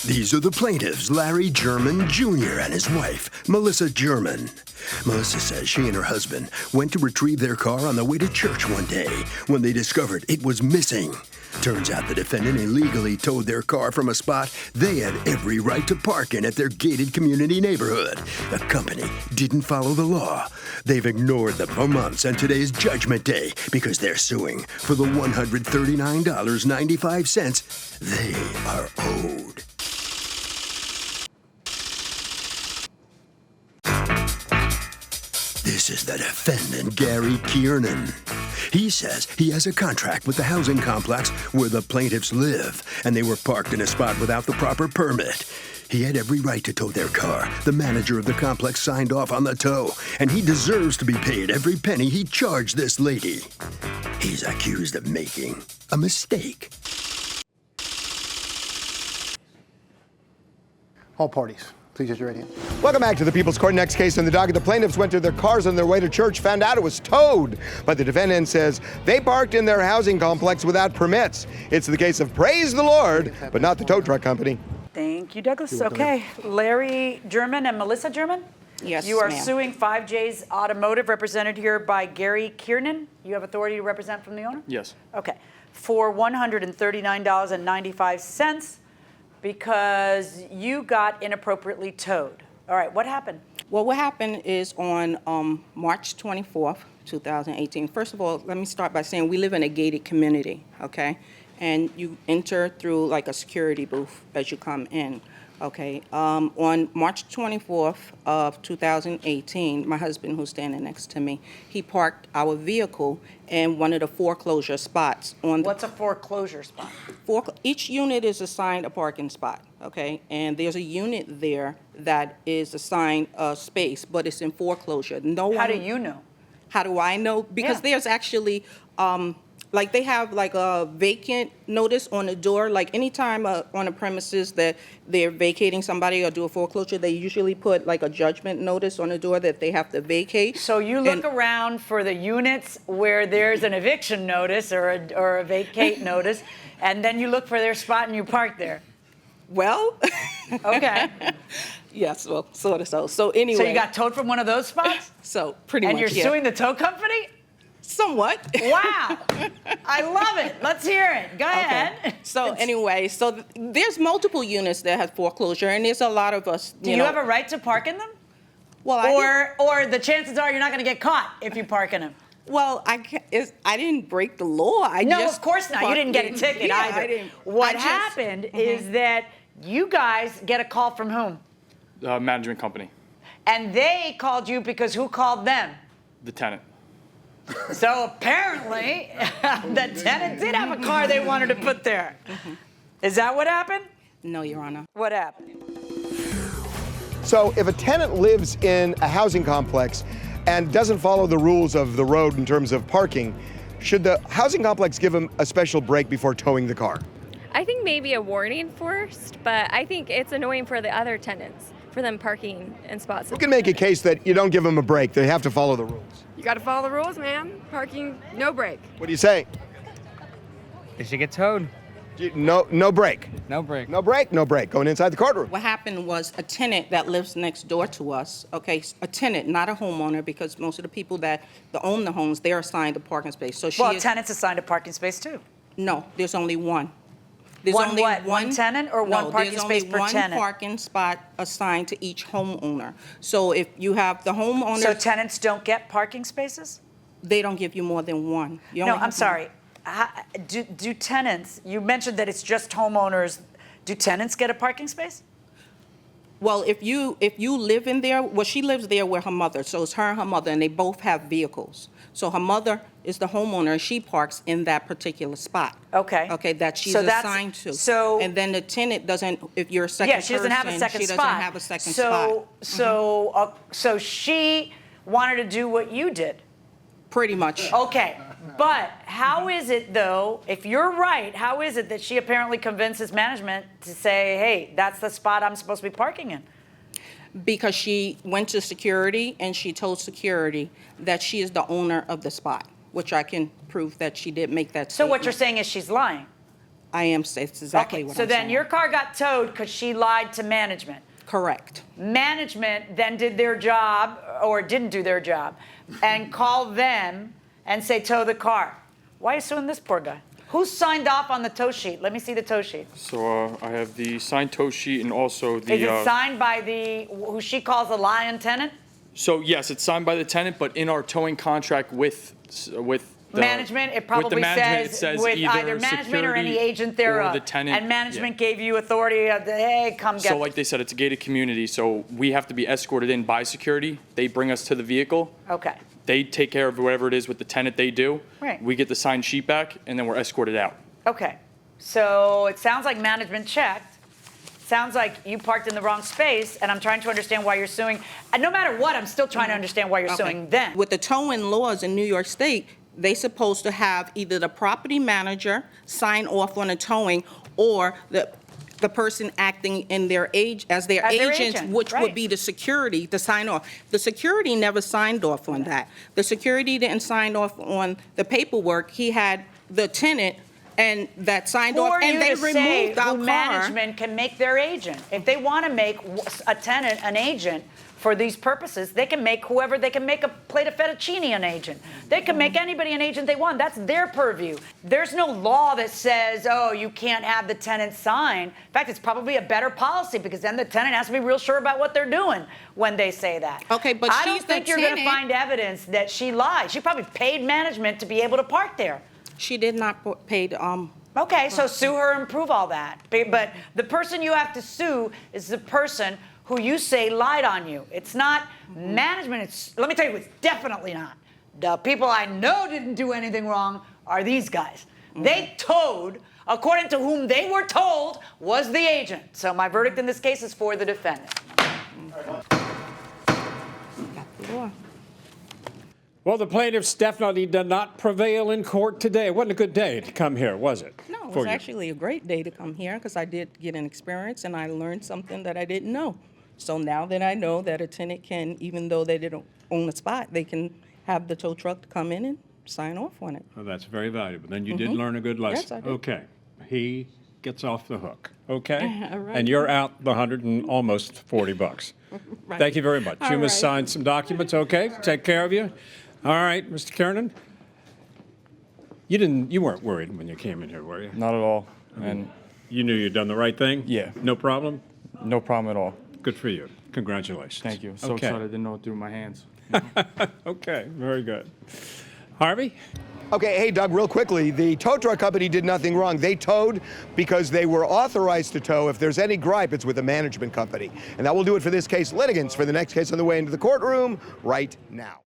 These are the plaintiffs, Larry German Jr. and his wife, Melissa German. Melissa says she and her husband went to retrieve their car on the way to church one day when they discovered it was missing. Turns out the defendant illegally towed their car from a spot they had every right to park in at their gated community neighborhood. The company didn't follow the law. They've ignored them for months, and today's judgment day because they're suing for the $139.95 they are owed. This is the defendant, Gary Kiernan. He says he has a contract with the housing complex where the plaintiffs live, and they were parked in a spot without the proper permit. He had every right to tow their car. The manager of the complex signed off on the tow, and he deserves to be paid every penny he charged this lady. He's accused of making a mistake. All parties, please raise your right hand. Welcome back to the People's Court. Next case in the docket. The plaintiffs went to their cars on their way to church, found out it was towed. But the defendant says they parked in their housing complex without permits. It's the case of praise the Lord, but not the tow truck company. Thank you, Douglas. Okay, Larry German and Melissa German? Yes, You are ma'am. suing 5J's Automotive, represented here by Gary Kiernan. You have authority to represent from the owner? Yes. Okay, for $139.95 because you got inappropriately towed. All right, what happened? Well, what happened is on March 24th, 2018. First of all, let me start by saying we live in a gated community, okay? And you enter through like a security booth as you come in, okay? On March 24th of 2018, my husband, who's standing next to me, he parked our vehicle in one of the foreclosure spots. What's a foreclosure spot? Each unit is assigned a parking spot, okay? And there's a unit there that is assigned a space, but it's in foreclosure. How do you know? How do I know? Because there's actually, like they have like a vacant notice on the door. Like anytime on a premises that they're vacating somebody or do a foreclosure, they usually put like a judgment notice on the door that they have to vacate. So you look around for the units where there's an eviction notice or a vacate notice, and then you look for their spot and you park there. Well, okay. Yes, well, sort of so. So anyway. So you got towed from one of those spots? So pretty and much, you're suing the tow company? Somewhat. Wow. I love it. Let's hear it. Go ahead. So anyway, so there's multiple units that have foreclosure, and there's a lot of us. Do you have a right to park in them? Well, or the chances are you're not going to get caught if you park in them. Well, I didn't break the law. No, of course not. You didn't get a ticket either. What happened is that you guys get a call from whom? Management company. And they called you because who called them? The tenant. So apparently, the tenant did have a car they wanted to put there. Is that what happened? No, Your Honor. What happened? So if a tenant lives in a housing complex and doesn't follow the rules of the road in terms of parking, should the housing complex give him a special break before towing the car? I think maybe a warning first, but I think it's annoying for the other tenants, for them parking in spots. Who can make a case that you don't give them a break? They have to follow the rules. You got to follow the rules, man. Parking, no break. What do you say? They should get towed. No break. No break. No break, no break. Going inside the courtroom. What happened was a tenant that lives next door to us, okay, a tenant, not a homeowner, because most of the people that own the homes, they're assigned a parking space. So tenants assigned a parking space too. No, there's only one. There's only one tenant or one parking space per tenant? There's only one parking spot assigned to each homeowner. So if you have the homeowner... So tenants don't get parking spaces? They don't give you more than one. No, I'm sorry. Do tenants, you mentioned that it's just homeowners, do tenants get a parking space? Well, if you live in there, well, she lives there with her mother, so it's her and her mother, and they both have vehicles. So her mother is the homeowner, and she parks in that particular spot. Okay. Okay, that she's assigned to. So, and then the tenant doesn't, if you're a second person, she doesn't have a second spot. She doesn't have a second spot. So she wanted to do what you did? Pretty much. Okay. But how is it, though, if you're right, how is it that she apparently convinces management to say, hey, that's the spot I'm supposed to be parking in? Because she went to security and she told security that she is the owner of the spot, which I can prove that she did make that statement. So what you're saying is she's lying? I am. It's exactly Okay, what so I'm then saying. your car got towed because she lied to management. Correct. Management then did their job, or didn't do their job, and called them and say tow the car. Why are you suing this poor guy? Who signed off on the tow sheet? Let me see the tow sheet. So I have the signed tow sheet and also the. Is it signed by who she calls a lion tenant? So yes, it's signed by the tenant, but in our towing contract with the Management, it probably with the management, it says with either management or any agent thereof. or the tenant. And management Yeah. gave you authority of hey, come get. So like they said, it's a gated community, so we have to be escorted in by security. They bring us to the vehicle. Okay. They take care of whatever it is with the tenant they do. Right. We get the signed sheet back, and then we're escorted out. Okay. So it sounds like management checked. Sounds like you parked in the wrong space, and I'm trying to understand why you're suing. And no matter what, I'm still trying to understand why you're suing them. With the towing laws in New York State, they supposed to have either the property manager sign off on the towing or the person acting in their as their agent, which right. would be the security, to sign off. The security never signed off on that. The security didn't sign off on the paperwork. He had the tenant and that signed off, and they removed our car. Management can make their agent. If they want to make a tenant an agent for these purposes, they can make whoever, they can make a plate of fettuccine an agent. They can make anybody an agent they want. That's their purview. There's no law that says, oh, you can't have the tenant sign. In fact, it's probably a better policy because then the tenant has to be real sure about what they're doing when they say that. Okay, but I don't she's the think you're going to tenant. find evidence that she lied. She probably paid management to be able to park there. She did not pay the, Okay, so sue her and prove all that. But the person you have to sue is the person who you say lied on you. It's not management. Let me tell you, it's definitely not. The people I know didn't do anything wrong are these guys. They towed, according to whom they were told was the agent. So my verdict in this case is for the defendant. Well, the plaintiffs definitely did not prevail in court today. It wasn't a good day to come here, was it? No, it for was you? actually a great day to come here because I did get an experience and I learned something that I didn't know. So now that I know that a tenant can, even though they didn't own the spot, they can have the tow truck to come in and sign off on it. Well, that's very valuable. Then you did learn a good lesson. Yes, I did. Okay. He gets off the hook. Okay? All right. And you're out the almost $140. Right. Thank you very much. All You must right. sign some documents, okay? Take care of you. All right, Mr. Kiernan. You weren't worried when you came in here, were you? Not at all. And You knew you'd done the right thing? Yeah. No problem? no problem at all. Good for you. Congratulations. Thank you. So Okay. excited, I didn't know it through my hands. Okay, very good. Harvey? Okay, hey, Doug, real quickly, the tow truck company did nothing wrong. They towed because they were authorized to tow. If there's any gripe, it's with the management company. And that will do it for this case. Litigants for the next case on the way into the courtroom right now.